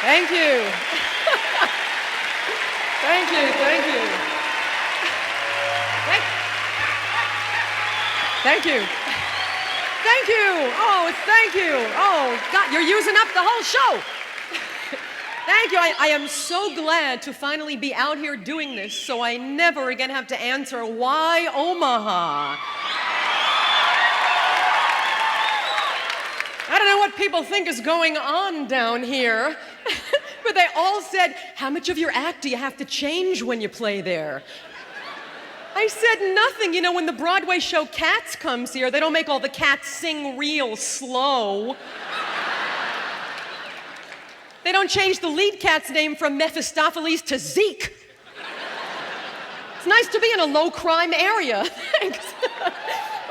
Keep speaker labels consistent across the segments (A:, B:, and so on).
A: Thank you. Thank you, thank you. Thank you. Thank you. Oh, thank you. Oh, God, you're using up the whole show. Thank you. I am so glad to finally be out here doing this so I never again have to answer why Omaha. I don't know what people think is going on down here, but they all said, how much of your act do you have to change when you play there? I said nothing. You know, when the Broadway show Cats comes here, they don't make all the cats sing real slow. They don't change the lead cat's name from Mephistopheles to Zeke. It's nice to be in a low-crime area. Thanks.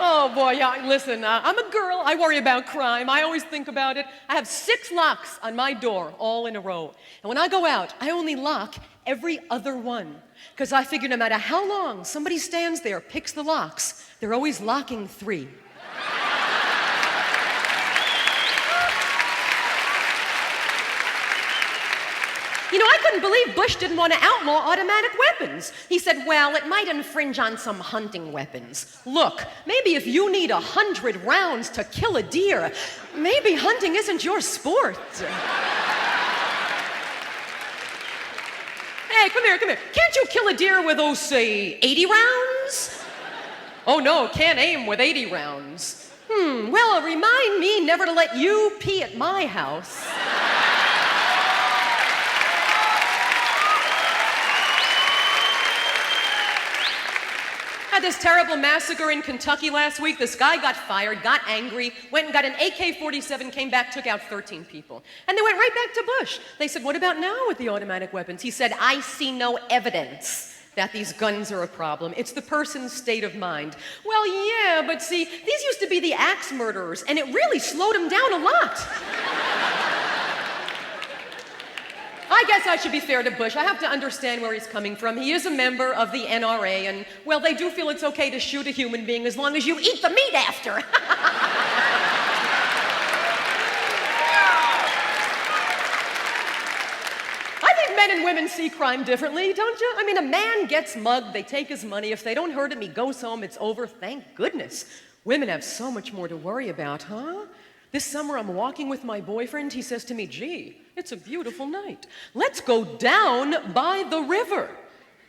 A: Oh, boy, yeah, listen, I'm a girl. I worry about crime. I always think about it. I have 6 locks on my door, all in a row. And when I go out, I only lock every other one. Because I figure no matter how long somebody stands there, picks the locks, they're always locking 3. You know, I couldn't believe Bush didn't want to outlaw automatic weapons. He said, well, it might infringe on some hunting weapons. Look, maybe if you need 100 rounds to kill a deer, maybe hunting isn't your sport. Hey, come here. Can't you kill a deer with, oh, say, 80 rounds? Oh, no, can't aim with 80 rounds. Well, remind me never to let you pee at my house. Had this terrible massacre in Kentucky last week. This guy got fired, got angry, went and got an AK-47, came back, took out 13 people. And they went right back to Bush. They said, what about now with the automatic weapons? He said, I see no evidence that these guns are a problem. It's the person's state of mind. Well, yeah, but see, these used to be the axe murderers, and it really slowed them down a lot. I guess I should be fair to Bush. I have to understand where he's coming from. He is a member of the NRA, and, well, they do feel it's okay to shoot a human being as long as you eat the meat after. I think men and women see crime differently, don't you? I mean, a man gets mugged, they take his money. If they don't hurt him, he goes home, it's over. Thank goodness. Women have so much more to worry about, huh? This summer, I'm walking with my boyfriend. He says to me, gee, it's a beautiful night. Let's go down by the river.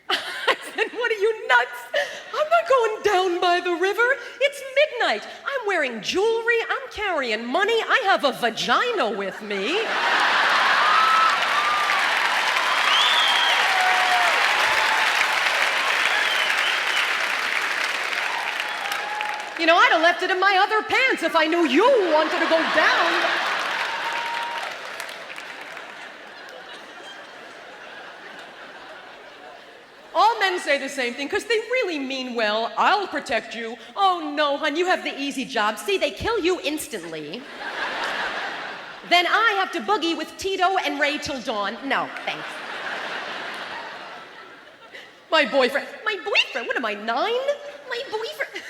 A: I said, what are you, nuts? I'm not going down by the river. It's midnight. I'm wearing jewelry. I'm carrying money. I have a vagina with me. You know, I'd have left it in my other pants if I knew you wanted to go down. All men say the same thing because they really mean well. I'll protect you. Oh, no, hon, you have the easy job. See, they kill you instantly. Then I have to boogie with Tito and Ray till dawn. No, thanks. My boyfriend, what am I, 9? My boyfriend.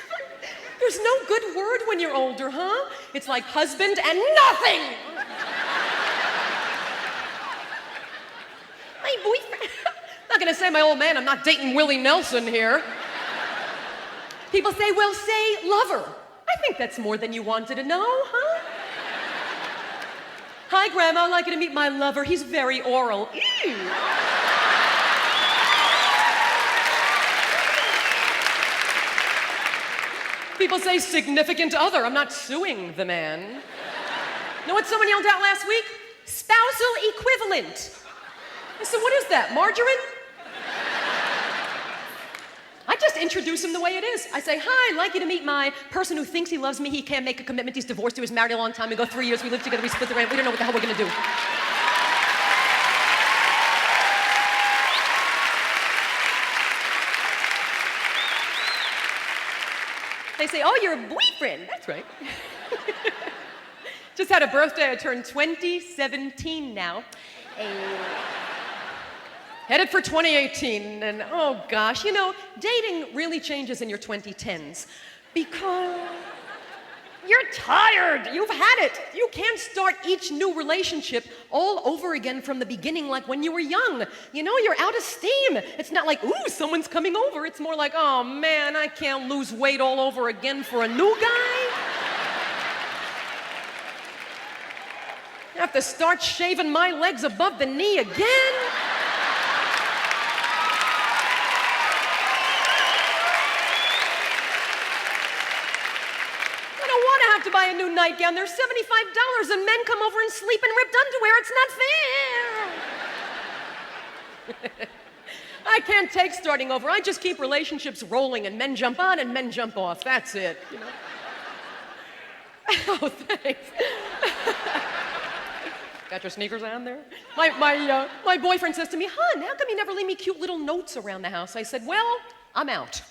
A: There's no good word when you're older, huh? It's like husband and nothing. My boyfriend. I'm not gonna say my old man, I'm not dating Willie Nelson here. People say, well, say lover. I think that's more than you wanted to know, huh? Hi, Grandma, I'd like you to meet my lover. He's very oral. Ew. People say significant other. I'm not suing the man. Know what someone yelled out last week? Spousal equivalent. I said, what is that, margarine? I just introduce him the way it is. I say, hi, I'd like you to meet my person who thinks he loves me. He can't make a commitment. He's divorced. He was married a long time ago. 3 years. We lived together. We split the rent. We don't know what the hell we're going to do. They say, oh, you're a boyfriend. That's right. Just had a birthday. I turned 2017 now. Headed for 2018. And oh, gosh, you know, dating really changes in your 2010s. Because You're tired. You've had it. You can't start each new relationship all over again from the beginning like when you were young. You know, you're out of steam. It's not like, ooh, someone's coming over. It's more like, oh man, I can't lose weight all over again for a new guy. I have to start shaving my legs above the knee again. To buy a new nightgown. They're $75 and men come over and sleep in ripped underwear. It's not fair. I can't take starting over. I just keep relationships rolling and men jump on and men jump off. That's it, you know. Oh, thanks. Got your sneakers on there? My boyfriend says to me, hon, how come you never leave me cute little notes around the house? I said, well, I'm out.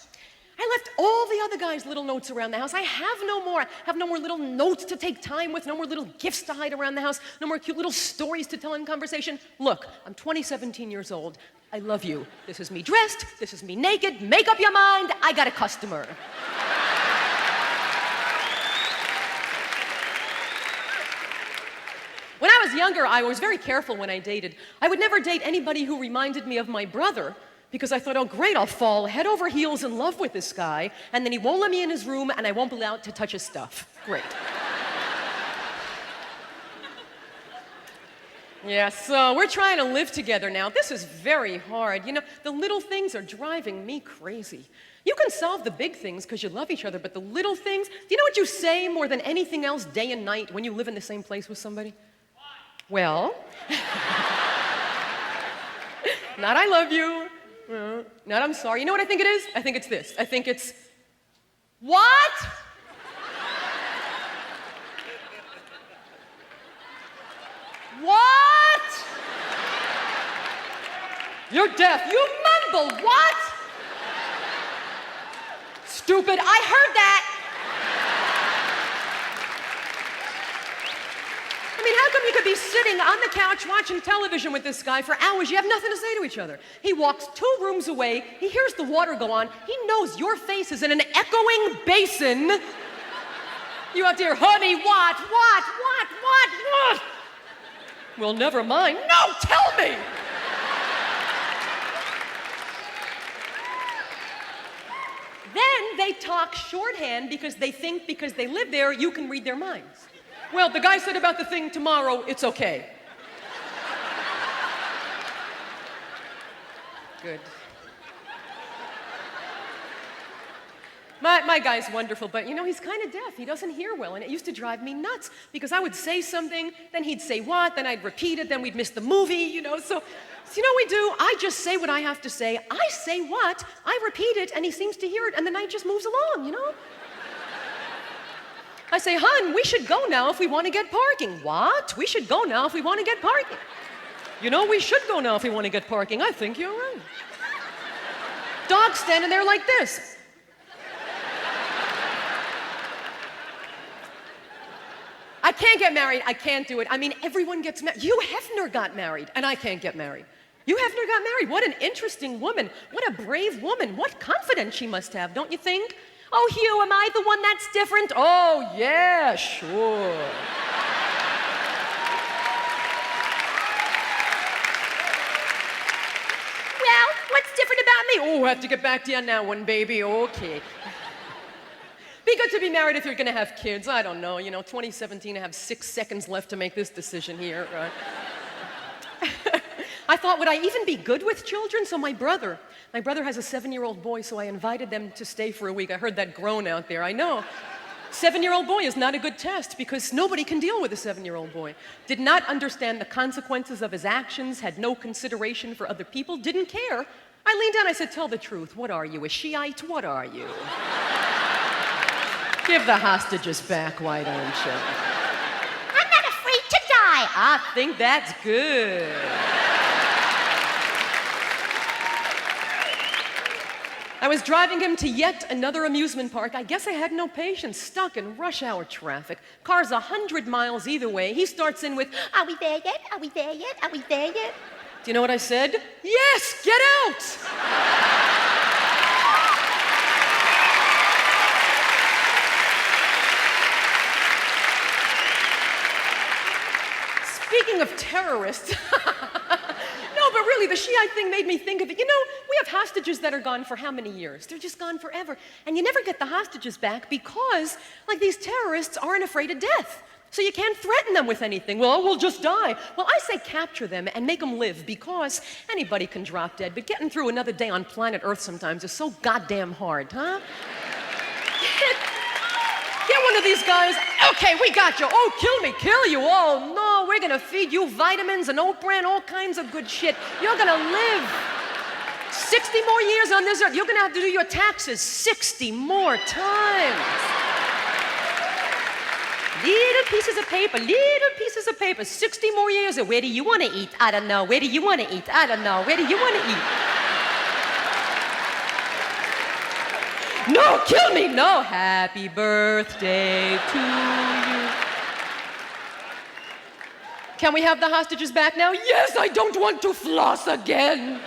A: I left all the other guys' little notes around the house. I have no more. I have no more little notes to take time with, no more little gifts to hide around the house, no more cute little stories to tell in conversation. Look, I'm 17 years old. I love you. This is me dressed. This is me naked. Make up your mind. I got a customer. When I was younger, I was very careful when I dated. I would never date anybody who reminded me of my brother, because I thought, oh great, I'll fall head over heels in love with this guy, and then he won't let me in his room, and I won't be allowed to touch his stuff. Great. Yeah, so we're trying to live together now. This is very hard. You know, the little things are driving me crazy. You can solve the big things because you love each other, but the little things, do you know what you say more than anything else day and night when you live in the same place with somebody? Well, not I love you. Not I'm sorry. You know what I think it is? I think it's this. I think it's, what? What? You're deaf. You mumbled. What? Stupid. I heard that. I mean, how come you could be sitting on the couch watching television with this guy for hours? You have nothing to say to each other. He walks 2 rooms away. He hears the water go on. He knows your face is in an echoing basin. You have to hear, honey, what? Well, never mind. No, tell me. Then they talk shorthand because they think because they live there, you can read their minds. Well, the guy said about the thing tomorrow, it's okay. Good. My guy's wonderful, but you know, he's kind of deaf. He doesn't hear well, and it used to drive me nuts because I would say something, then he'd say what, then I'd repeat it, then we'd miss the movie, you know, so you know what we do? I just say what I have to say. I say what, I repeat it, and he seems to hear it, and the night just moves along, you know? I say, hon, we should go now if we want to get parking. What? We should go now if we want to get parking. You know, we should go now if we want to get parking. I think you're right. Dog's standing there like this. I can't get married. I can't do it. I mean, everyone gets married. Hugh Hefner got married, and I can't get married. Hugh Hefner got married. What an interesting woman. What a brave woman. What confidence she must have, don't you think? Oh, Hugh, am I the one that's different? Oh, yeah, sure. Well, what's different about me? Oh, I have to get back to you on that one, baby. Okay. Be good to be married if you're going to have kids. I don't know. You know, 2017, I have 6 seconds left to make this decision here, right? I thought, would I even be good with children? So my brother has a 7-year-old boy, so I invited them to stay for a week. I heard that groan out there. I know. 7-year-old boy is not a good test because nobody can deal with a 7-year-old boy. Did not understand the consequences of his actions, had no consideration for other people, didn't care. I leaned down, I said, tell the truth. What are you, a Shiite? What are you? Give the hostages back, why don't you? I'm not afraid to die. I think that's good. I was driving him to yet another amusement park. I guess I had no patience, stuck in rush hour traffic. Cars 100 miles either way. He starts in with, are we there yet? Are we there yet? Are we there yet? Do you know what I said? Yes, get out! of terrorists. No, but really, the Shiite thing made me think of it. You know, we have hostages that are gone for how many years? They're just gone forever. And you never get the hostages back because, like, these terrorists aren't afraid of death. So you can't threaten them with anything. Well, we'll just die. Well, I say capture them and make them live because anybody can drop dead, but getting through another day on planet Earth sometimes is so goddamn hard, huh? Get one of these guys. Okay, we got you. Oh, kill you. Oh, no, we're gonna feed you vitamins and oat bran, all kinds of good shit. You're gonna live 60 more years on this earth. You're gonna have to do your taxes 60 more times. Little pieces of paper, 60 more years. Where do you want to eat? I don't know. Where do you want to eat? I don't know. Where do you want to eat? No, kill me. No. Happy birthday to you. Can we have the hostages back now? Yes, I don't want to floss again.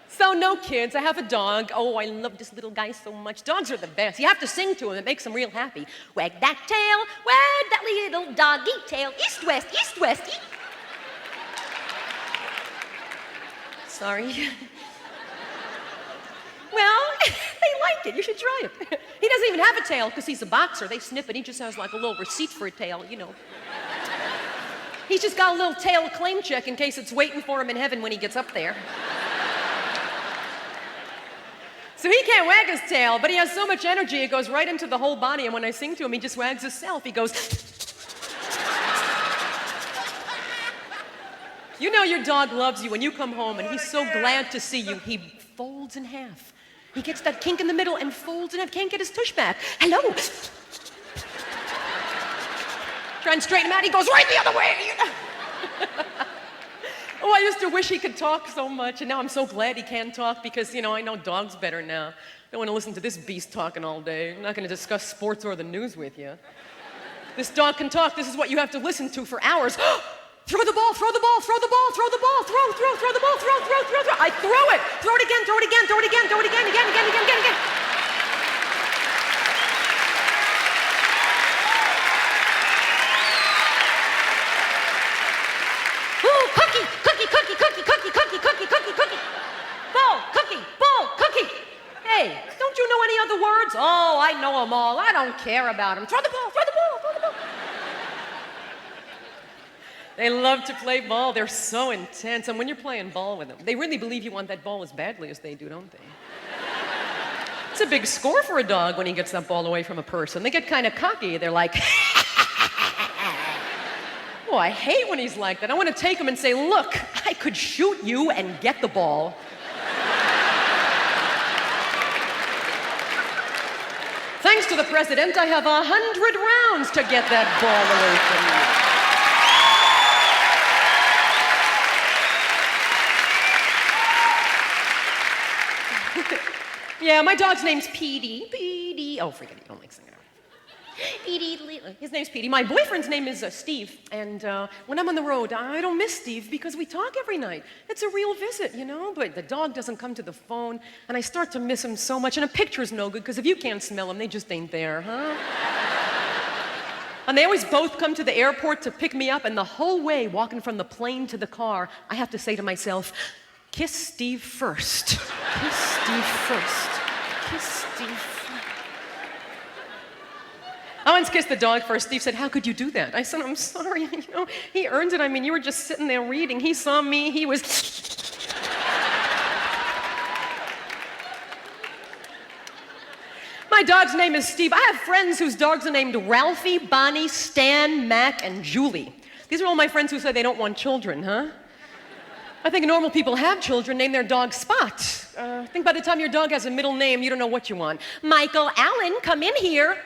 A: So no kids, I have a dog. Oh, I love this little guy so much. Dogs are the best. You have to sing to him, it makes him real happy. Wag that tail, wag that little doggy tail. East, west, east. Sorry. Well, they like it, you should try it. He doesn't even have a tail because he's a boxer. They snip it, he just has like a little receipt for a tail, you know. He's just got a little tail claim check in case it's waiting for him in heaven when he gets up there. So he can't wag his tail, but he has so much energy, it goes right into the whole body, and when I sing to him, he just wags himself. He goes... You know your dog loves you when you come home, and he's so glad to see you, he folds in half. He gets that kink in the middle and folds in half. Can't get his tush back. Hello. Try and straighten him out, he goes right the other way. Oh, I used to wish he could talk so much, and now I'm so glad he can talk because, you know, I know dogs better now. I don't want to listen to this beast talking all day. I'm not going to discuss sports or the news with you. This dog can talk. This is what you have to listen to for hours. Throw the ball, throw the ball, throw the ball, throw the ball, throw the ball, throw. I throw it. Throw it again, throw it again, throw it again, throw it again, again. Cookie. Ball, cookie. Hey, don't you know any other words? Oh, I know them all. I don't care about them. Throw the ball. They love to play ball. They're so intense. And when you're playing ball with them, they really believe you want that ball as badly as they do, don't they? It's a big score for a dog when he gets that ball away from a person. They get kind of cocky. They're like... Oh, I hate when he's like that. I want to take him and say, look, I could shoot you and get the ball. Thanks to the president, I have 100 rounds to get that ball away from you. Yeah, my dog's name's Petey. Petey. Oh, forget it. You don't like singing. Petey. His name's Petey. My boyfriend's name is Steve. And when I'm on the road, I don't miss Steve because we talk every night. It's a real visit, you know? But the dog doesn't come to the phone, and I start to miss him so much. And a picture's no good because if you can't smell them, they just ain't there, huh? And they always both come to the airport to pick me up, and the whole way, walking from the plane to the car, I have to say to myself, kiss Steve first. Kiss Steve first. Kiss Steve first. I once kissed the dog first. Steve said, how could you do that? I said, I'm sorry. You know, he earned it. I mean, you were just sitting there reading. He saw me. He was... My dog's name is Steve. I have friends whose dogs are named Ralphie, Bonnie, Stan, Mac, and Julie. These are all my friends who say they don't want children, huh? I think normal people have children, name their dog Spot. I think by the time your dog has a middle name, you don't know what you want. Michael Allen, come in here.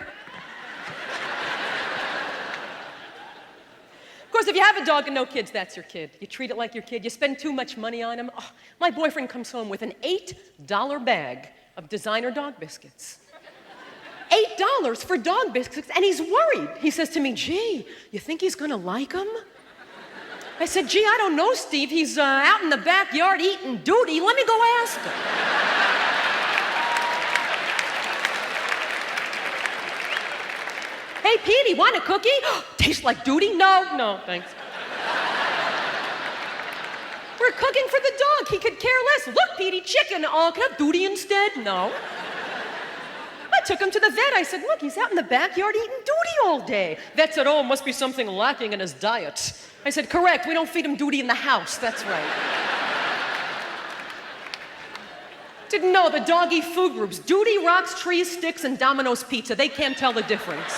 A: Of course, if you have a dog and no kids, that's your kid. You treat it like your kid. You spend too much money on him. Oh, my boyfriend comes home with an $8 bag of designer dog biscuits. $8 for dog biscuits, and he's worried. He says to me, gee, you think he's gonna like them? I said, gee, I don't know, Steve. He's out in the backyard eating duty. Let me go ask him. Hey, Petey, want a cookie? Tastes like duty? No, thanks. We're cooking for the dog. He could care less. Look, Petey, chicken. Oh, can I have duty instead? No. I took him to the vet. I said, look, he's out in the backyard eating duty all day. Vet said, oh, must be something lacking in his diet. I said, correct, we don't feed him duty in the house. That's right. Didn't know the dog eat food groups. Duty, rocks, trees, sticks, and Domino's pizza. They can't tell the difference.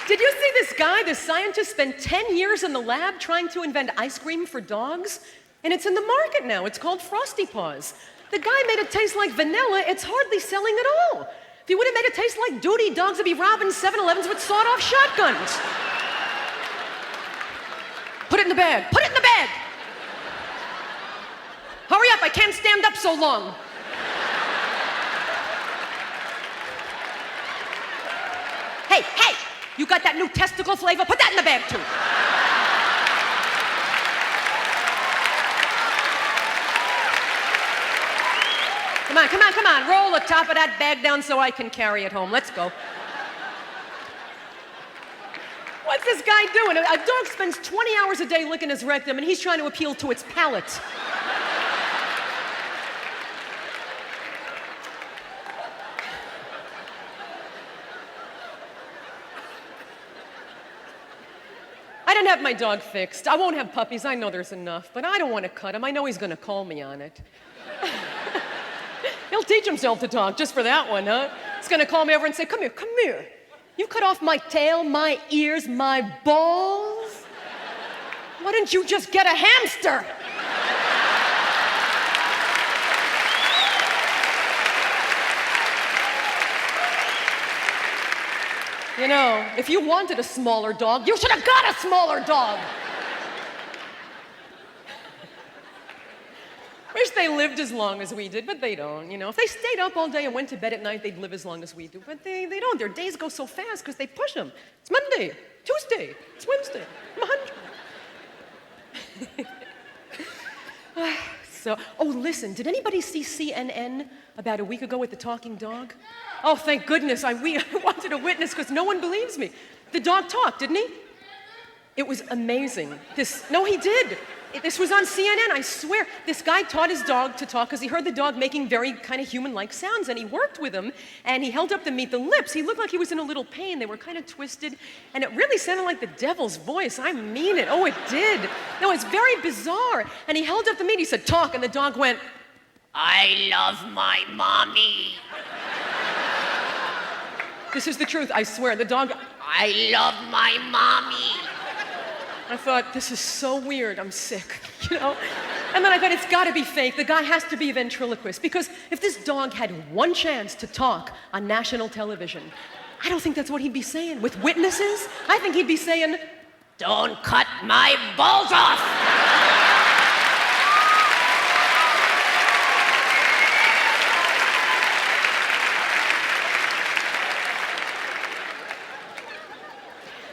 A: Did you see this guy, this scientist, spent 10 years in the lab trying to invent ice cream for dogs? And it's in the market now. It's called Frosty Paws. The guy made it taste like vanilla. It's hardly selling at all. If he would have made it taste like duty, dogs would be robbing 7-Elevens with sawed-off shotguns. Put it in the bag. Put it in the bag. Hurry up, I can't stand up so long. Hey, you got that new testicle flavor? Put that in the bag, too. Come on. Roll the top of that bag down so I can carry it home. Let's go. What's this guy doing? A dog spends 20 hours a day licking his rectum, and he's trying to appeal to its palate. I didn't have my dog fixed. I won't have puppies. I know there's enough, but I don't want to cut him. I know he's going to call me on it. He'll teach himself to talk just for that one, huh? He's going to call me over and say, come here. You cut off my tail, my ears, my balls? Why didn't you just get a hamster? You know, if you wanted a smaller dog, you should have got a smaller dog. Wish they lived as long as we did, but they don't, you know. If they stayed up all day and went to bed at night, they'd live as long as we do. But they don't. Their days go so fast because they push them. It's Monday, Tuesday, it's Wednesday, I'm 100. Listen, did anybody see CNN about a week ago with the talking dog? Oh, thank goodness, I wanted a witness because no one believes me. The dog talked, didn't he? It was amazing. No, he did. This was on CNN, I swear. This guy taught his dog to talk because he heard the dog making very kind of human-like sounds, and he worked with him, and he held up to meet the lips. He looked like he was in a little pain. They were kind of twisted, and it really sounded like the devil's voice. I mean it. Oh, it did. No, it's very bizarre. And he held up the meat. He said, talk, and the dog went, I love my mommy. This is the truth, I swear. The dog, I love my mommy. I thought, this is so weird, I'm sick, you know? And then I thought, it's gotta be fake. The guy has to be a ventriloquist, because if this dog had one chance to talk on national television, I don't think that's what he'd be saying. With witnesses, I think he'd be saying, don't cut my balls off!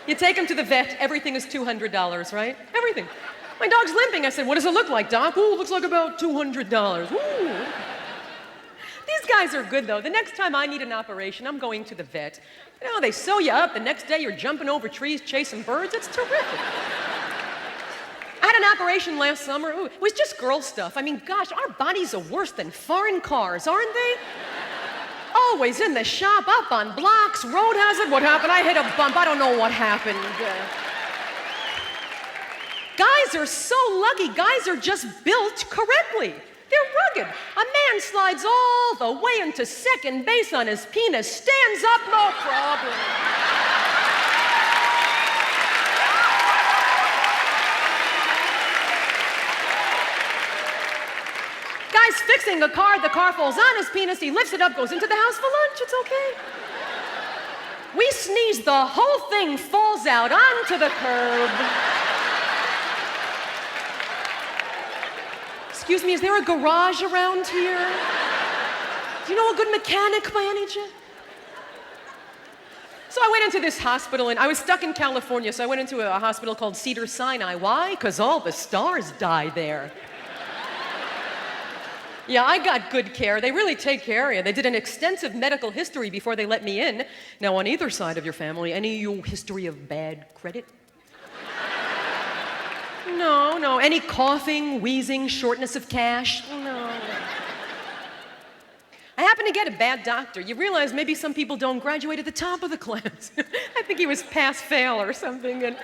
A: You take him to the vet, everything is $200, right? Everything. My dog's limping. I said, what does it look like, Doc? Ooh, looks like about $200. Ooh. These guys are good, though. The next time I need an operation, I'm going to the vet. You know, they sew you up. The next day, you're jumping over trees, chasing birds. It's terrific. I had an operation last summer. Ooh, it was just girl stuff. I mean, gosh, our bodies are worse than foreign cars, aren't they? Always in the shop, up on blocks, road hazard. What happened? I hit a bump. I don't know what happened. Guys are so lucky. Guys are just built correctly. They're rugged. A man slides all the way into second base on his penis, stands up, no problem. Guy's fixing a car, the car falls on his penis, he lifts it up, goes into the house for lunch, it's okay. We sneeze, the whole thing falls out onto the curb. Excuse me, is there a garage around here? Do you know a good mechanic by any chance? So I went into this hospital, and I was stuck in California, so I went into a hospital called Cedar-Sinai. Why? Because all the stars die there. Yeah, I got good care. They really take care of you. They did an extensive medical history before they let me in. Now, on either side of your family, any history of bad credit? No. Any coughing, wheezing, shortness of cash? No. I happened to get a bad doctor. You realize maybe some people don't graduate at the top of the class. I think he was pass-fail or something, and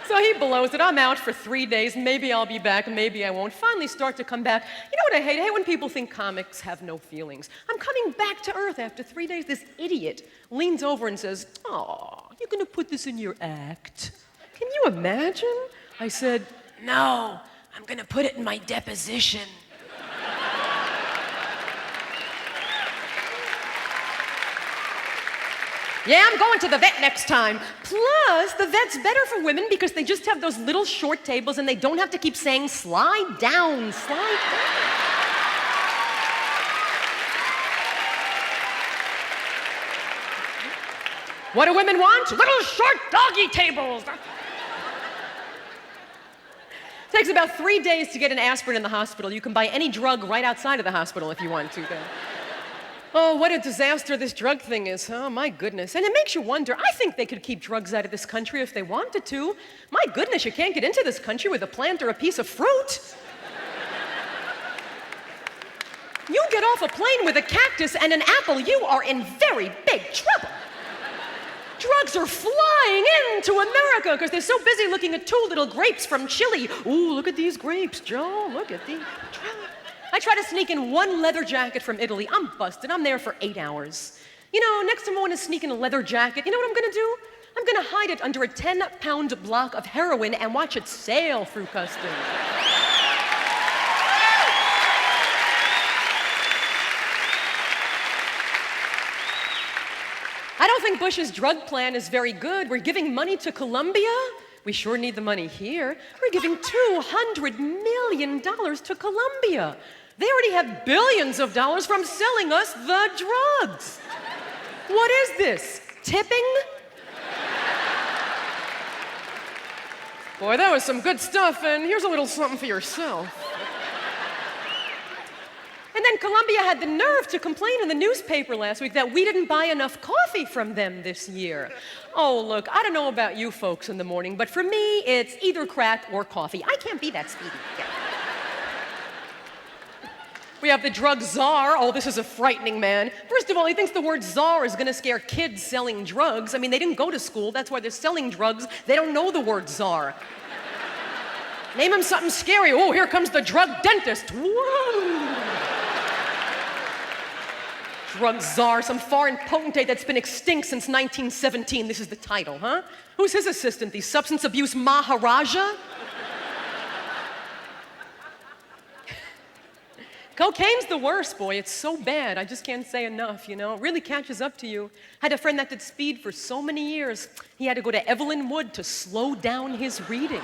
A: so he blows it. I'm out for 3 days. Maybe I'll be back, maybe I won't. Finally start to come back. You know what I hate? I hate when people think comics have no feelings. I'm coming back to Earth after 3 days. This idiot leans over and says, "Oh, you're gonna put this in your act?" Can you imagine? I said, "No, I'm gonna put it in my deposition." Yeah, I'm going to the vet next time. Plus, the vet's better for women because they just have those little short tables and they don't have to keep saying, "Slide down, slide down." What do women want? Little short doggy tables. Takes about 3 days to get an aspirin in the hospital. You can buy any drug right outside of the hospital if you want to. Oh, what a disaster this drug thing is. Oh, my goodness. And it makes you wonder. I think they could keep drugs out of this country if they wanted to. My goodness, you can't get into this country with a plant or a piece of fruit. You get off a plane with a cactus and an apple, you are in very big trouble. Drugs are flying into America because they're so busy looking at 2 little grapes from Chile. Ooh, look at these grapes, Joe. Look at these. I try to sneak in 1 leather jacket from Italy. I'm busted. I'm there for 8 hours. You know, next time I want to sneak in a leather jacket, you know what I'm going to do? I'm going to hide it under a 10-pound block of heroin and watch it sail through customs. I don't think Bush's drug plan is very good. We're giving money to Colombia. We sure need the money here. We're giving $200 million to Colombia. They already have billions of dollars from selling us the drugs. What is this? Tipping? Boy, that was some good stuff, and here's a little something for yourself. And then Colombia had the nerve to complain in the newspaper last week that we didn't buy enough coffee from them this year. Oh, look, I don't know about you folks in the morning, but for me, it's either crack or coffee. I can't be that speedy. Yeah. We have the drug czar. Oh, this is a frightening man. First of all, he thinks the word czar is gonna scare kids selling drugs. I mean, they didn't go to school. That's why they're selling drugs. They don't know the word czar. Name him something scary. Oh, here comes the drug dentist. Whoa. Drug czar, some foreign potentate that's been extinct since 1917. This is the title, huh? Who's his assistant, the substance abuse Maharaja? Cocaine's the worst, boy. It's so bad. I just can't say enough, you know? It really catches up to you. Had a friend that did speed for so many years. He had to go to Evelyn Wood to slow down his reading.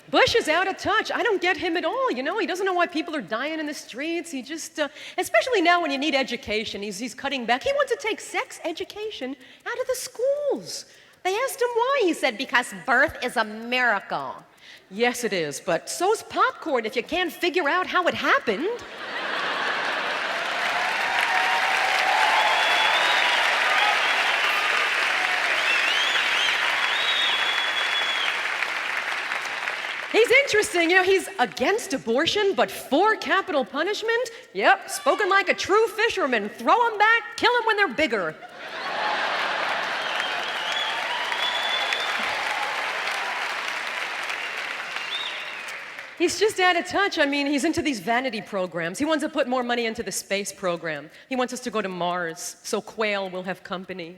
A: Bush is out of touch. I don't get him at all, you know? He doesn't know why people are dying in the streets. He just, especially now when you need education, he's cutting back. He wants to take sex education out of the schools. They asked him why. He said, because birth is a miracle. Yes, it is, but so's popcorn if you can't figure out how it happened. He's interesting, you know, he's against abortion, but for capital punishment? Yep, spoken like a true fisherman. Throw them back, kill them when they're bigger. He's just out of touch. I mean, he's into these vanity programs. He wants to put more money into the space program. He wants us to go to Mars, so Quail will have company.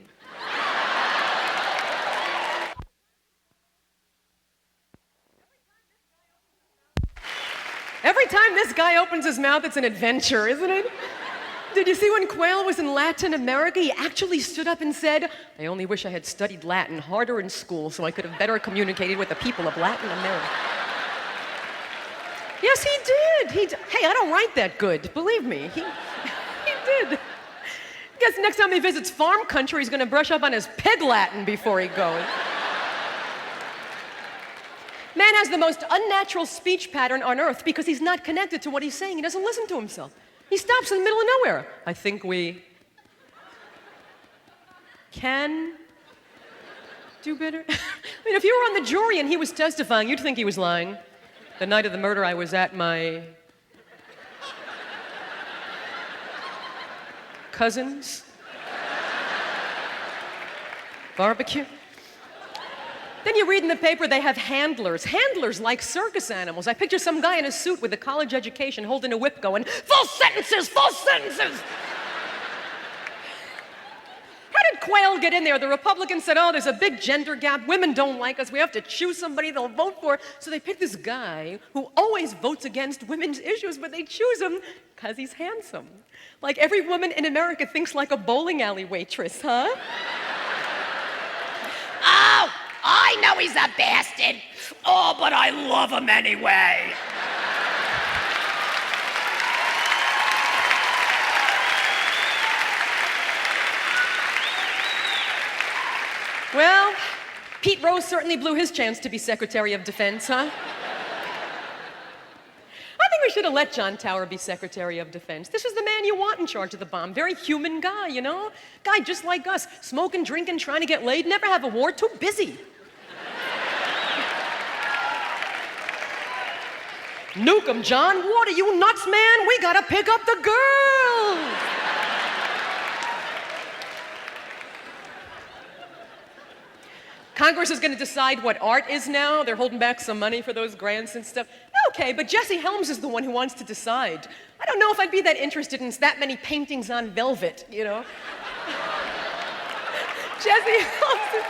A: Every time this guy opens his mouth, it's an adventure, isn't it? Did you see when Quail was in Latin America, he actually stood up and said, I only wish I had studied Latin harder in school so I could have better communicated with the people of Latin America. Yes, he did. Hey, I don't write that good, believe me. He did. Guess next time he visits farm country, he's gonna brush up on his pig Latin before he goes. Man has the most unnatural speech pattern on earth because he's not connected to what he's saying. He doesn't listen to himself. He stops in the middle of nowhere. I think we can do better. I mean, if you were on the jury and he was testifying, you'd think he was lying. The night of the murder, I was at my cousin's barbecue. Then you read in the paper they have handlers. Handlers like circus animals. I picture some guy in a suit with a college education holding a whip going, "Full sentences, full sentences!" How did Quayle get in there? The Republicans said, oh, there's a big gender gap. Women don't like us. We have to choose somebody they'll vote for. So they pick this guy who always votes against women's issues, but they choose him because he's handsome. Like every woman in America thinks like a bowling alley waitress, huh?
B: Oh, I know he's a bastard. Oh, but I love him anyway.
A: Well, Pete Rose certainly blew his chance to be Secretary of Defense, huh? I think we should have let John Tower be Secretary of Defense. This is the man you want in charge of the bomb. Very human guy, you know? Guy just like us, smoking, drinking, trying to get laid, never have a war, too busy. Nuke 'em, John. What are you nuts, man? We gotta pick up the girls. Congress is going to decide what art is now. They're holding back some money for those grants and stuff. Okay, but Jesse Helms is the one who wants to decide. I don't know if I'd be that interested in that many paintings on velvet, you know? Jesse Helms.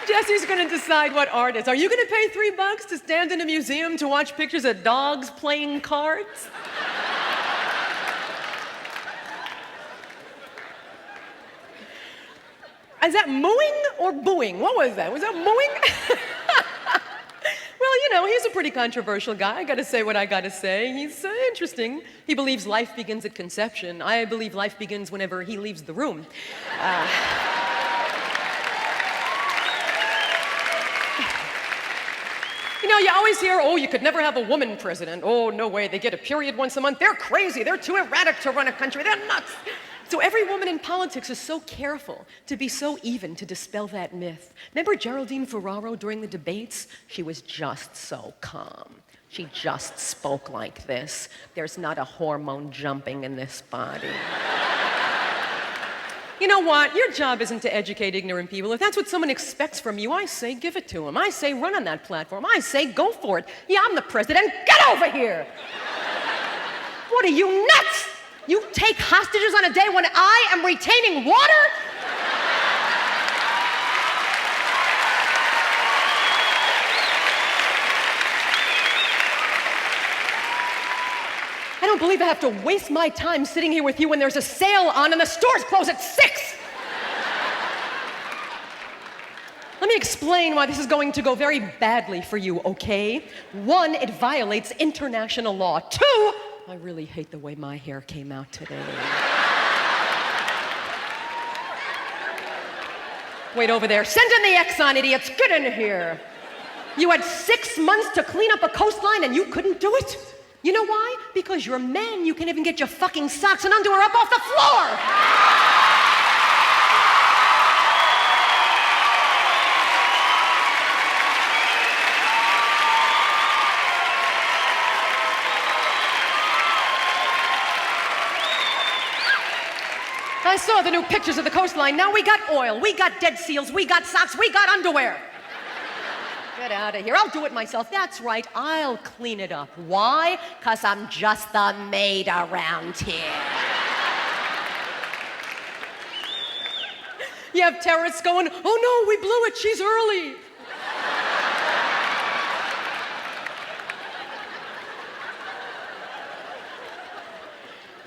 A: Jesse's going to decide what art is. Are you going to pay $3 to stand in a museum to watch pictures of dogs playing cards? Is that mooing or booing? What was that? Was that mooing? Well, you know, he's a pretty controversial guy. I gotta say what I gotta say. He's interesting. He believes life begins at conception. I believe life begins whenever he leaves the room. You know, you always hear, oh, you could never have a woman president. Oh, no way, they get a period once a month. They're crazy. They're too erratic to run a country. They're nuts. So every woman in politics is so careful to be so even to dispel that myth. Remember Geraldine Ferraro during the debates? She was just so calm. She just spoke like this. There's not a hormone jumping in this body. You know what? Your job isn't to educate ignorant people. If that's what someone expects from you, I say give it to them. I say run on that platform. I say go for it. Yeah, I'm the president. Get over here! What are you, nuts? You take hostages on a day when I am retaining water? I don't believe I have to waste my time sitting here with you when there's a sale on and the stores close at 6. Let me explain why this is going to go very badly for you, okay? 1, it violates international law. 2, I really hate the way my hair came out today. Wait over there. Send in the Exxon, idiots. Get in here. You had 6 months to clean up a coastline and you couldn't do it? You know why? Because you're men. You can't even get your fucking socks and underwear up off the floor. I saw the new pictures of the coastline. Now we got oil, we got dead seals, we got socks, we got underwear. Get out of here. I'll do it myself. That's right. I'll clean it up. Why? 'Cause I'm just the maid around here. You have terrorists going, oh no, we blew it. She's early.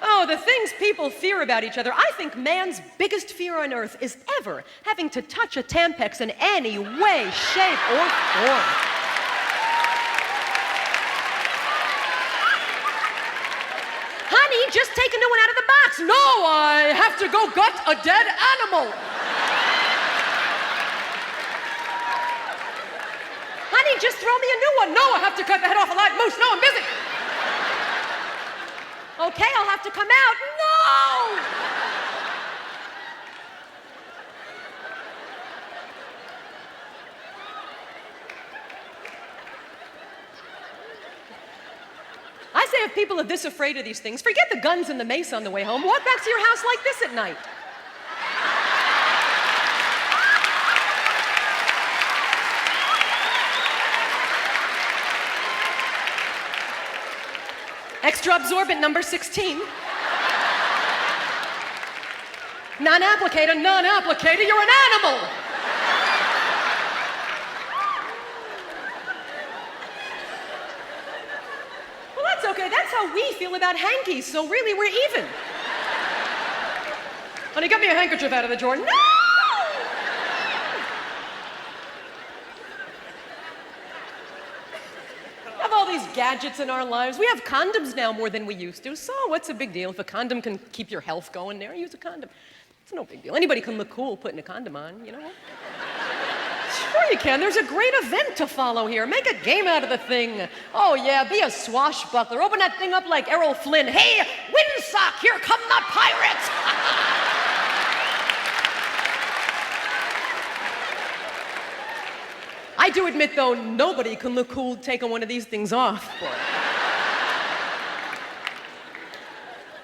A: Oh, the things people fear about each other. I think man's biggest fear on earth is ever having to touch a Tampax in any way, shape, or form. Honey, just take a new one out of the box. No, I have to go gut a dead animal. honey, just throw me a new one. No, I have to cut the head off a live moose. No, I'm busy. Okay, I'll have to come out. No! I say if people are this afraid of these things, forget the guns and the mace on the way home. Walk back to your house like this at night. Extra absorbent number 16. Non-applicator, non-applicator, you're an animal! Well, that's okay. That's how we feel about hankies, so really we're even. Honey, get me a handkerchief out of the drawer. No! We have all these gadgets in our lives. We have condoms now more than we used to, so what's the big deal? If a condom can keep your health going there, use a condom. It's no big deal. Anybody can look cool putting a condom on, you know? Sure you can. There's a great event to follow here. Make a game out of the thing. Oh yeah, be a swashbuckler. Open that thing up like Errol Flynn. Hey, windsock, here come the pirates! I do admit, though, nobody can look cool taking one of these things off. Boy.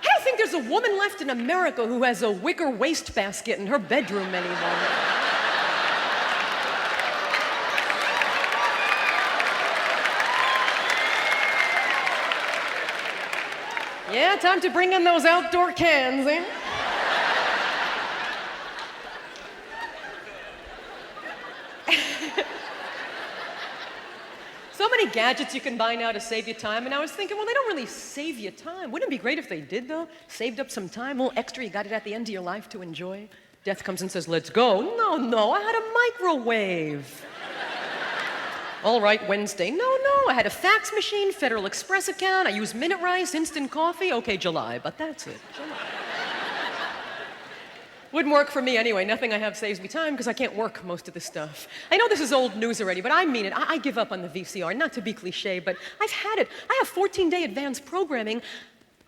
A: I don't think there's a woman left in America who has a wicker wastebasket in her bedroom anymore. Yeah, time to bring in those outdoor cans, eh? So many gadgets you can buy now to save you time, and I was thinking, well, they don't really save you time. Wouldn't it be great if they did, though? Saved up some time, a little extra, you got it at the end of your life to enjoy. Death comes and says, let's go. No, I had a microwave. All right, Wednesday. No, I had a fax machine, Federal Express account, I use Minute Rice, instant coffee. Okay, July, but that's it, July. Wouldn't work for me anyway. Nothing I have saves me time because I can't work most of the stuff. I know this is old news already, but I mean it. I give up on the VCR, not to be cliche, but I've had it. I have 14-day advanced programming.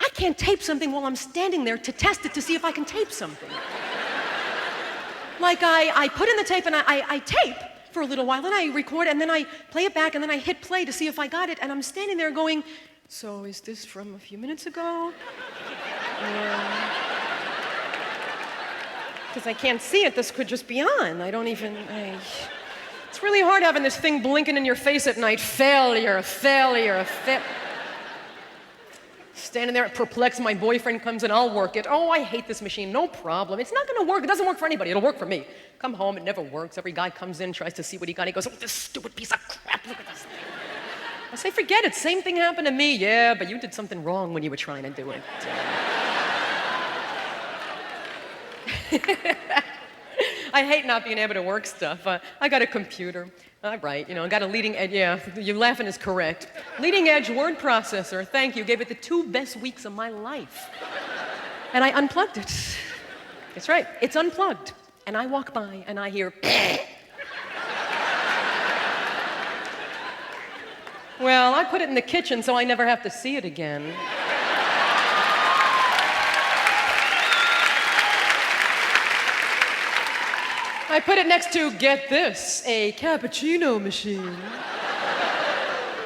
A: I can't tape something while I'm standing there to test it to see if I can tape something. Like I put in the tape and I tape for a little while, then I record and then I play it back and then I hit play to see if I got it, and I'm standing there going, so is this from a few minutes ago? Because I can't see it, this could just be on. It's really hard having this thing blinking in your face at night. Failure. Standing there perplexed, my boyfriend comes in, I'll work it. Oh, I hate this machine, no problem. It's not gonna work, it doesn't work for anybody, it'll work for me. Come home, it never works. Every guy comes in, tries to see what he got, he goes, oh, this stupid piece of crap, look at this thing. I say, forget it, same thing happened to me. Yeah, but you did something wrong when you were trying to do it. I hate not being able to work stuff. I got a computer. I write, I got a leading edge, yeah, you laughing is correct. Leading edge word processor, thank you. Gave it the 2 best weeks of my life. And I unplugged it. That's right, it's unplugged. And I walk by and I hear, well, I put it in the kitchen so I never have to see it again. I put it next to, get this, a cappuccino machine.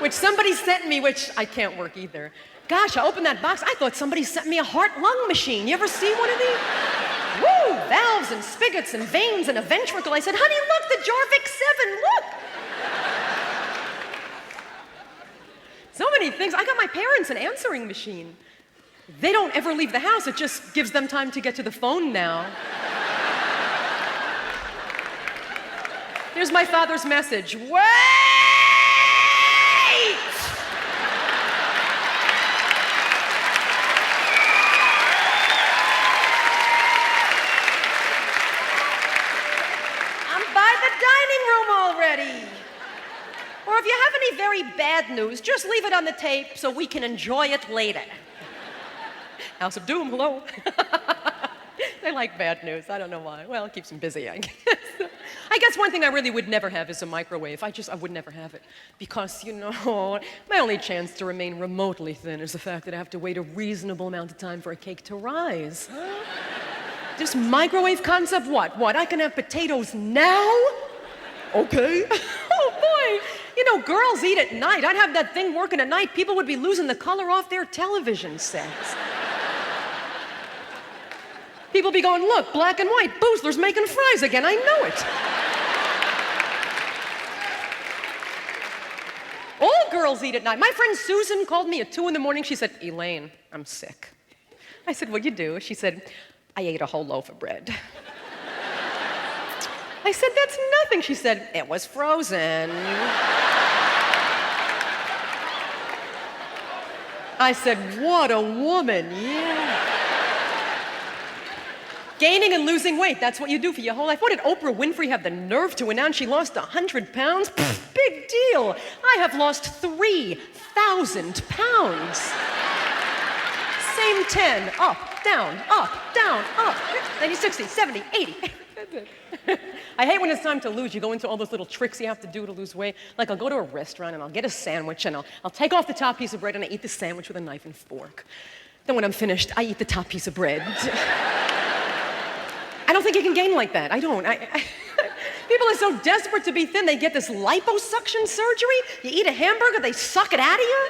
A: Which somebody sent me, which I can't work either. Gosh, I opened that box, I thought somebody sent me a heart-lung machine. You ever see one of these? Woo, valves and spigots and veins and a ventricle. I said, honey, look, the Jarvik 7, look! So many things. I got my parents an answering machine. They don't ever leave the house, it just gives them time to get to the phone now. Here's my father's message. Wait! I'm by the dining room already. Or if you have any very bad news, just leave it on the tape so we can enjoy it later. House of Doom, hello. They like bad news. I don't know why. Well, it keeps them busy, I guess. I guess one thing I really would never have is a microwave. I would never have it. Because, my only chance to remain remotely thin is the fact that I have to wait a reasonable amount of time for a cake to rise. Huh? This microwave concept, what? What, I can have potatoes now? Okay. Oh, boy. Girls eat at night. I'd have that thing working at night. People would be losing the color off their television sets. People be going, look, black and white, Boosler's making fries again, I know it. All girls eat at night. My friend Susan called me at 2 in the morning. She said, Elayne, I'm sick. I said, what'd you do? She said, I ate a whole loaf of bread. I said, that's nothing. She said, it was frozen. I said, what a woman, yeah. Gaining and losing weight, that's what you do for your whole life. What did Oprah Winfrey have the nerve to announce she lost 100 pounds? Pfft, big deal. I have lost 3,000 pounds. Same 10, up, down, up, 90, 60, 70, 80. I hate when it's time to lose. You go into all those little tricks you have to do to lose weight. Like I'll go to a restaurant and I'll get a sandwich and I'll take off the top piece of bread and I eat the sandwich with a knife and fork. Then when I'm finished, I eat the top piece of bread. I don't think you can gain like that. I don't. People are so desperate to be thin, they get this liposuction surgery. You eat a hamburger, they suck it out of you.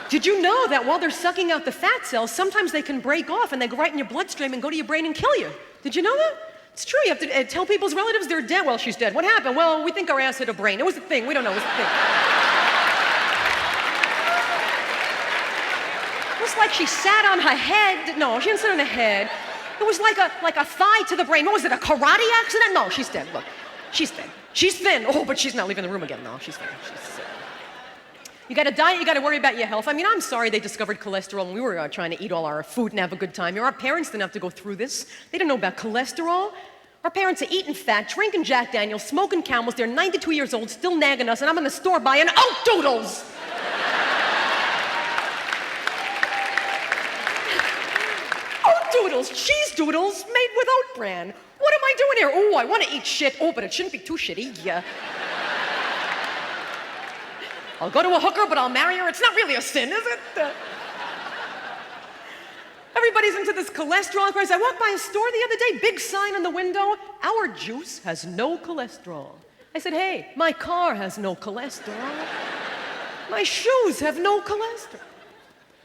A: Did you know that while they're sucking out the fat cells, sometimes they can break off and they go right in your bloodstream and go to your brain and kill you? Did you know that? It's true. You have to tell people's relatives they're dead. Well, she's dead. What happened? Well, we think our ass hit a brain. It was a thing. We don't know. It was a thing. It was like she sat on her head. No, she didn't sit on her head. It was like a thigh to the brain. What was it, a karate accident? No, she's dead. Look, she's thin. She's thin. Oh, but she's not leaving the room again. No, she's thin. You got to diet, you got to worry about your health. I mean, I'm sorry they discovered cholesterol when we were trying to eat all our food and have a good time. Our parents didn't have to go through this. They didn't know about cholesterol. Our parents are eating fat, drinking Jack Daniels, smoking Camels. They're 92 years old, still nagging us, and I'm in the store buying oat doodles. Oat doodles, cheese doodles made with oat bran. What am I doing here? Oh, I want to eat shit. Oh, but it shouldn't be too shitty. Yeah. I'll go to a hooker, but I'll marry her. It's not really a sin, is it? Everybody's into this cholesterol crisis. I walked by a store the other day, big sign on the window, our juice has no cholesterol. I said, hey, my car has no cholesterol. My shoes have no cholesterol.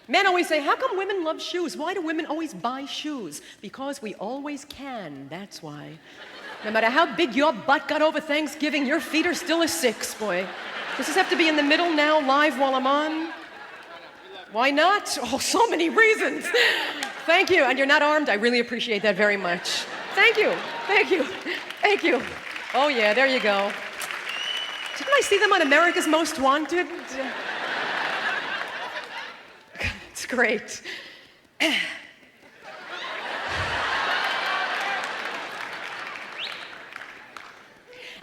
A: Men always say, how come women love shoes? Why do women always buy shoes? Because we always can, that's why. No matter how big your butt got over Thanksgiving, your feet are still a 6, boy. Does this have to be in the middle now, live while I'm on? Why not? Oh, so many reasons. Thank you, and you're not armed. I really appreciate that very much. Thank you, thank you, thank you. Oh yeah, there you go. Didn't I see them on America's Most Wanted? It's great.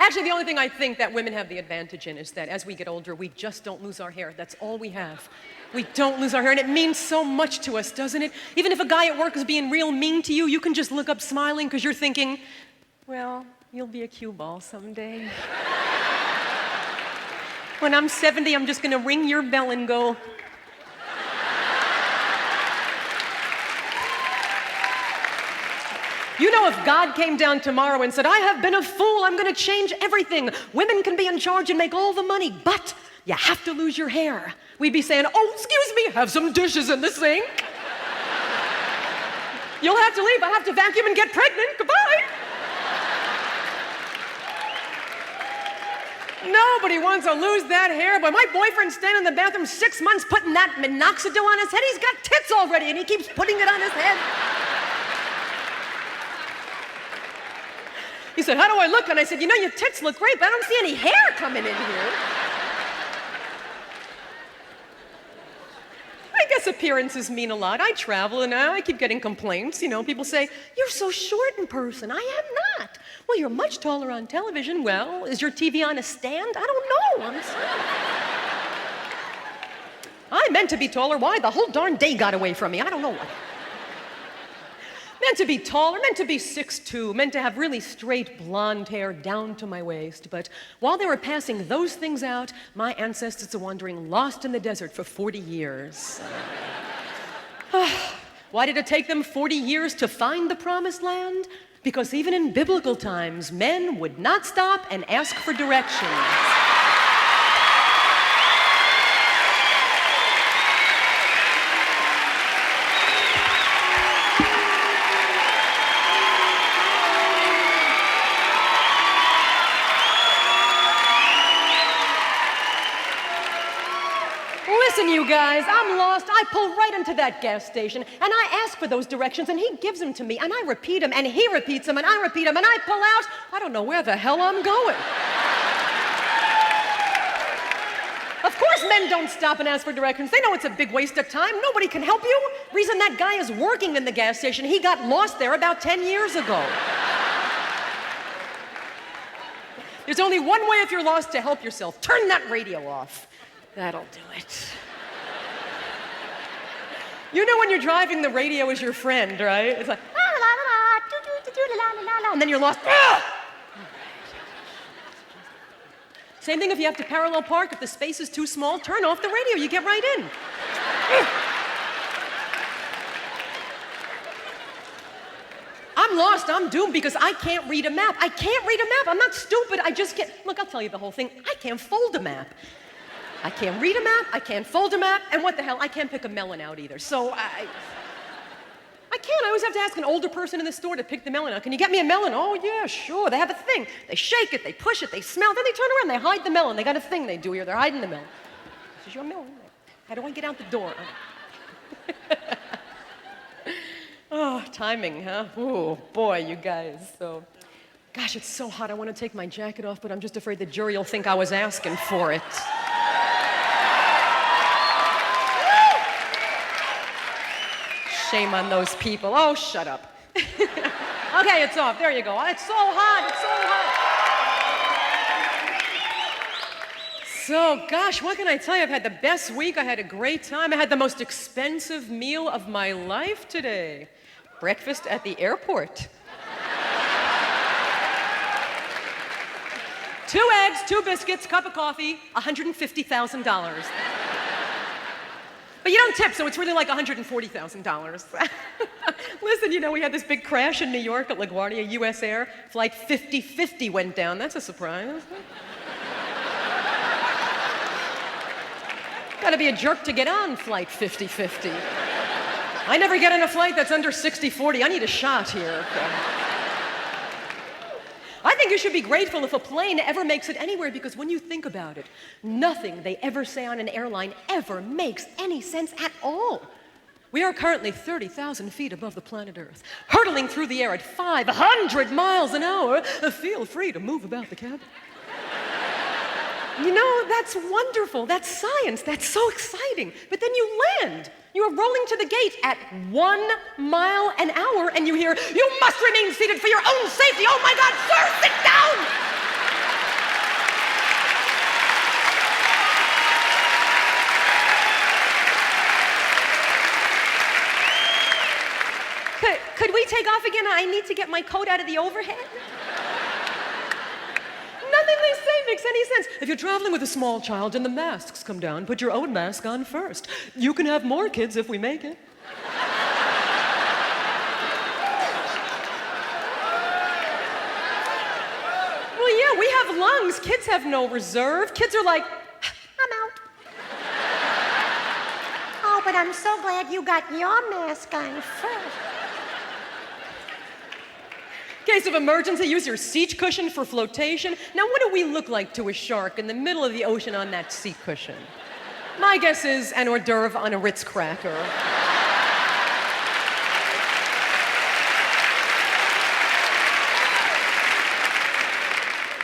A: Actually, the only thing I think that women have the advantage in is that as we get older, we just don't lose our hair. That's all we have. We don't lose our hair, and it means so much to us, doesn't it? Even if a guy at work is being real mean to you, you can just look up smiling because you're thinking, well, you'll be a cue ball someday. When I'm 70, I'm just going to ring your bell and go, you know, if God came down tomorrow and said, I have been a fool, I'm going to change everything. Women can be in charge and make all the money, but you have to lose your hair. We'd be saying, oh, excuse me, have some dishes in the sink. You'll have to leave. I have to vacuum and get pregnant. Goodbye. Nobody wants to lose that hair, but my boyfriend's standing in the bathroom 6 months putting that minoxidil on his head. He's got tits already, and he keeps putting it on his head. He said, how do I look? And I said, you know, your tits look great, but I don't see any hair coming in here. I guess appearances mean a lot. I travel and I keep getting complaints. You know, people say, you're so short in person. I am not. Well, you're much taller on television. Well, is your TV on a stand? I don't know. I'm sorry. I meant to be taller. Why? The whole darn day got away from me. I don't know what. Meant to be taller, meant to be 6'2", meant to have really straight blonde hair down to my waist. But while they were passing those things out, my ancestors are wandering lost in the desert for 40 years. Why did it take them 40 years to find the promised land? Because even in biblical times, men would not stop and ask for directions. Listen, you guys, I'm lost. I pull right into that gas station, and I ask for those directions, and he gives them to me, and I repeat them, and he repeats them, and I repeat them, and I pull out. I don't know where the hell I'm going. Of course men don't stop and ask for directions. They know it's a big waste of time. Nobody can help you. Reason that guy is working in the gas station, he got lost there about 10 years ago. There's only one way if you're lost to help yourself. Turn that radio off. That'll do it. You know when you're driving, the radio is your friend, right? It's like, la la la la, do do do la la la, and then you're lost. Ah! Same thing if you have to parallel park. If the space is too small, turn off the radio. You get right in. I'm lost, I'm doomed because I can't read a map. I can't read a map. I'm not stupid. I just can't. Look, I'll tell you the whole thing. I can't fold a map. I can't read a map, I can't fold a map, and what the hell, I can't pick a melon out either. So I can't. I always have to ask an older person in the store to pick the melon out. Can you get me a melon? Oh, yeah, sure. They have a thing. They shake it, they push it, they smell, then they turn around, they hide the melon. They got a thing they do here. They're hiding the melon. This is your melon. How do I get out the door? Oh, timing, huh? Oh, boy, you guys. So, gosh, it's so hot. I want to take my jacket off, but I'm just afraid the jury will think I was asking for it. Shame on those people. Oh, shut up. Okay, it's off. There you go. It's so hot. It's so hot. So, gosh, what can I tell you? I've had the best week. I had a great time. I had the most expensive meal of my life today. Breakfast at the airport. 2 eggs, 2 biscuits, cup of coffee, $150,000. But you don't tip, so it's really like $140,000. Listen, you know, we had this big crash in New York at LaGuardia, US Air. Flight 5050 went down. That's a surprise. Gotta be a jerk to get on flight 5050. I never get on a flight that's under 6040. I need a shot here. I think you should be grateful if a plane ever makes it anywhere, because when you think about it, nothing they ever say on an airline ever makes any sense at all. We are currently 30,000 feet above the planet Earth, hurtling through the air at 500 miles an hour. Feel free to move about the cabin. You know, that's wonderful. That's science. That's so exciting. But then you land. You are rolling to the gate at 1 mile an hour, and you hear, "You must remain seated for your own safety." Oh my God, sir, sit down! Could we take off again? I need to get my coat out of the overhead. Nothing they say makes any sense. If you're traveling with a small child and the masks come down, put your own mask on first. You can have more kids if we make it. Well, yeah, we have lungs. Kids have no reserve. Kids are like, "I'm out."
C: Oh, but I'm so glad you got your mask on first.
A: Case of emergency, use your seat cushion for flotation. Now, what do we look like to a shark in the middle of the ocean on that seat cushion? My guess is an hors d'oeuvre on a Ritz cracker.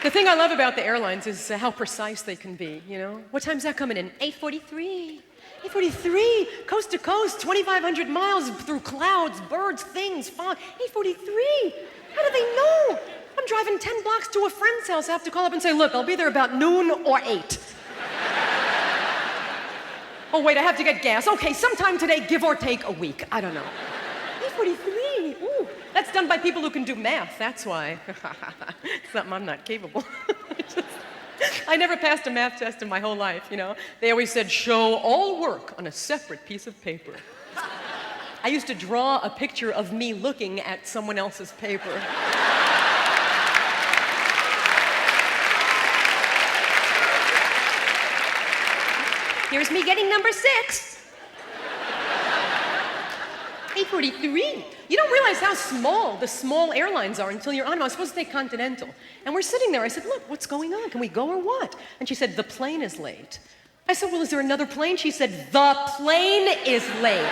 A: The thing I love about the airlines is how precise they can be, you know? What time's that coming in? 8:43. 8:43, coast to coast, 2,500 miles through clouds, birds, things, fog. 8:43. How do they know? I'm driving 10 blocks to a friend's house. I have to call up and say, "Look, I'll be there about noon or 8. Oh, wait, I have to get gas. Okay, sometime today, give or take a week. I don't know. 8:43. Ooh, that's done by people who can do math, that's why. Something I'm not capable. I never passed a math test in my whole life, you know. They always said, show all work on a separate piece of paper. I used to draw a picture of me looking at someone else's paper. Here's me getting number 6. 8:43. You don't realize how small the small airlines are until you're on them. I was supposed to take Continental. And we're sitting there. I said, look, what's going on? Can we go or what? And she said, the plane is late. I said, well, is there another plane? She said, the plane is late.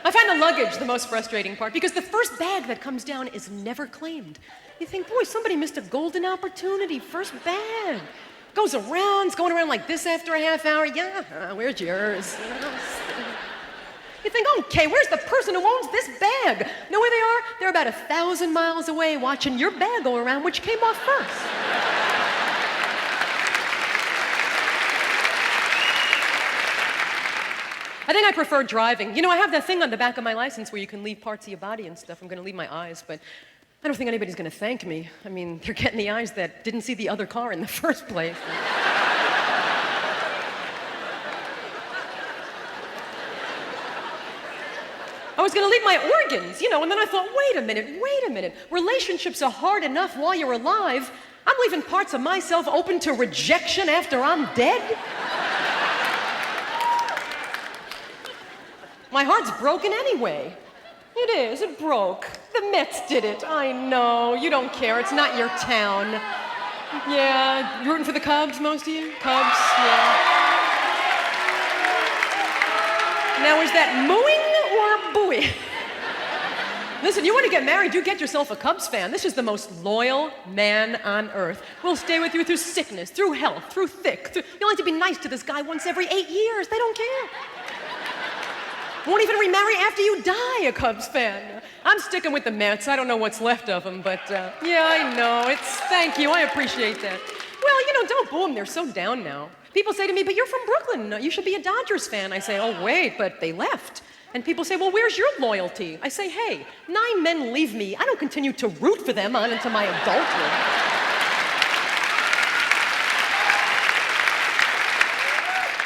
A: I find the luggage the most frustrating part because the first bag that comes down is never claimed. You think, boy, somebody missed a golden opportunity. First bag. Goes around, it's going around like this after a half hour. Yeah, where's yours? You think, okay, where's the person who owns this bag? Know where they are? They're about 1,000 miles away watching your bag go around, which came off first. I think I prefer driving. You know, I have that thing on the back of my license where you can leave parts of your body and stuff. I'm going to leave my eyes, but I don't think anybody's going to thank me. I mean, they're getting the eyes that didn't see the other car in the first place. I was going to leave my organs, you know, and then I thought, wait a minute. Relationships are hard enough while you're alive. I'm leaving parts of myself open to rejection after I'm dead? My heart's broken anyway. It is, it broke. The Mets did it. I know, you don't care, it's not your town. Yeah, you rooting for the Cubs, most of you? Cubs, yeah. Now, is that mooing or booing? Listen, you want to get married, do get yourself a Cubs fan. This is the most loyal man on earth. We'll stay with you through sickness, through health, through thick. You'll have to be nice to this guy once every 8 years. They don't care. Won't even remarry after you die, a Cubs fan. I'm sticking with the Mets. I don't know what's left of them, but yeah, I know. Thank you. I appreciate that. Well, you know, don't boo them. They're so down now. People say to me, but you're from Brooklyn. You should be a Dodgers fan. I say, oh, wait, but they left. And people say, well, where's your loyalty? I say, hey, 9 men leave me. I don't continue to root for them on into my adulthood.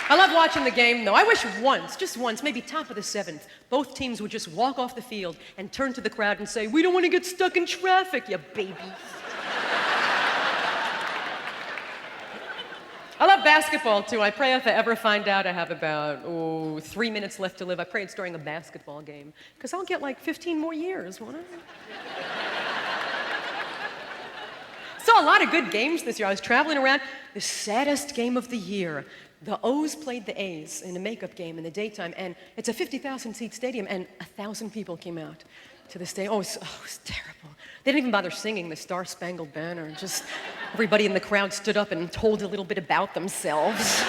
A: I love watching the game, though. I wish once, just once, maybe top of the 7th, both teams would just walk off the field and turn to the crowd and say, we don't want to get stuck in traffic, you babies. I love basketball, too. I pray if I ever find out I have about, 3 minutes left to live, I pray it's during a basketball game, because I'll get like 15 more years, won't I? Saw a lot of good games this year. I was traveling around. The saddest game of the year. The O's played the A's in a makeup game in the daytime, and it's a 50,000-seat stadium, and 1,000 people came out to the stadium. It was terrible. They didn't even bother singing the Star-Spangled Banner. Just everybody in the crowd stood up and told a little bit about themselves.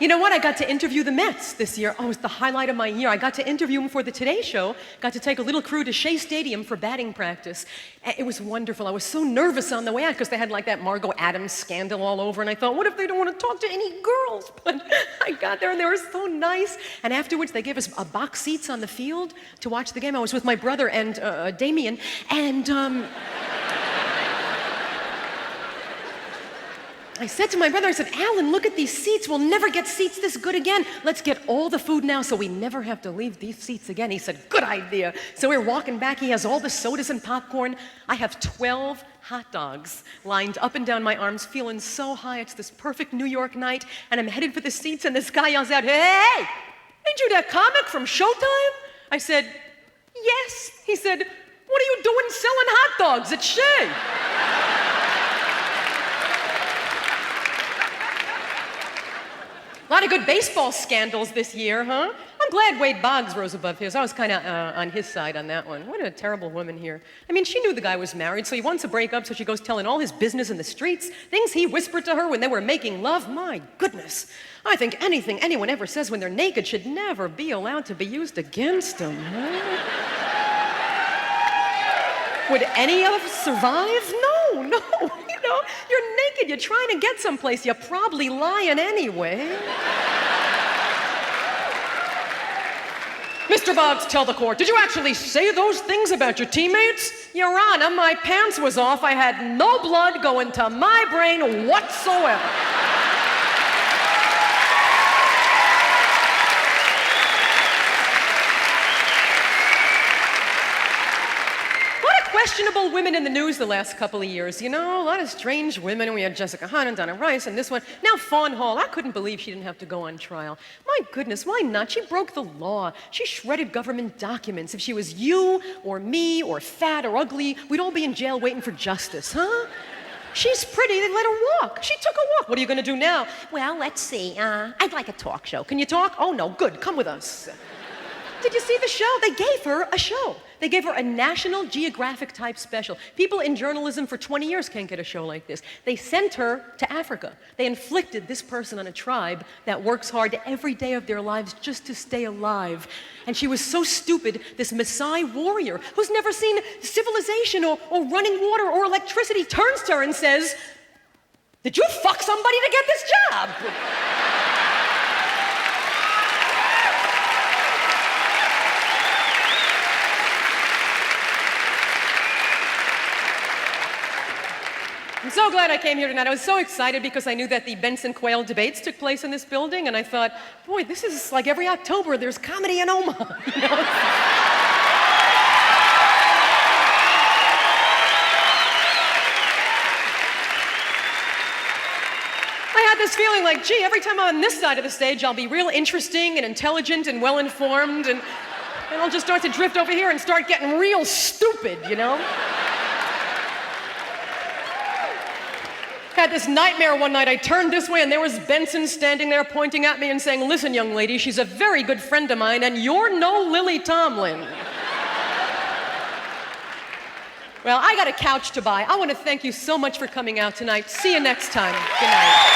A: You know what? I got to interview the Mets this year. Oh, it was the highlight of my year. I got to interview them for the Today Show. Got to take a little crew to Shea Stadium for batting practice. It was wonderful. I was so nervous on the way out because they had like that Margot Adams scandal all over. And I thought, what if they don't want to talk to any girls? But I got there and they were so nice. And afterwards, they gave us box seats on the field to watch the game. I was with my brother and Damien. And I said to my brother, I said, Alan, look at these seats. We'll never get seats this good again. Let's get all the food now so we never have to leave these seats again. He said, good idea. So we're walking back. He has all the sodas and popcorn. I have 12 hot dogs lined up and down my arms, feeling so high. It's this perfect New York night, and I'm headed for the seats, and this guy yells out, hey, ain't you that comic from Showtime? I said, yes. He said, what are you doing selling hot dogs at Shea? A lot of good baseball scandals this year, huh? I'm glad Wade Boggs rose above his. I was kind of on his side on that one. What a terrible woman here. I mean, she knew the guy was married, so he wants to break up, so she goes telling all his business in the streets, things he whispered to her when they were making love. My goodness. I think anything anyone ever says when they're naked should never be allowed to be used against them. Huh? Would any of us survive? No. You know, you're naked, you're trying to get someplace, you're probably lying anyway. Mr. Boggs, tell the court, did you actually say those things about your teammates? Your Honor, my pants was off. I had no blood going to my brain whatsoever. Questionable women in the news the last couple of years, you know? A lot of strange women. We had Jessica Hahn and Donna Rice, and this one. Now Fawn Hall. I couldn't believe she didn't have to go on trial. My goodness, why not? She broke the law. She shredded government documents. If she was you or me or fat or ugly, we'd all be in jail waiting for justice, huh? She's pretty, they let her walk. She took a walk. What are you gonna do now?
C: Well, let's see. I'd like a talk show.
A: Can you talk? Oh no, good, come with us. Did you see the show? They gave her a show. They gave her a National Geographic type special. People in journalism for 20 years can't get a show like this. They sent her to Africa. They inflicted this person on a tribe that works hard every day of their lives just to stay alive. And she was so stupid, this Maasai warrior who's never seen civilization or running water or electricity turns to her and says, "Did you fuck somebody to get this job?" I'm so glad I came here tonight. I was so excited because I knew that the Benson Quayle debates took place in this building, and I thought, boy, this is like every October, there's comedy in Omaha, you know? I had this feeling like, gee, every time I'm on this side of the stage, I'll be real interesting and intelligent and well-informed, and I'll just start to drift over here and start getting real stupid, you know? Had this nightmare one night. I turned this way and there was Benson standing there pointing at me and saying, "Listen, young lady, she's a very good friend of mine and you're no Lily Tomlin." Well, I got a couch to buy. I want to thank you so much for coming out tonight. See you next time. Good night.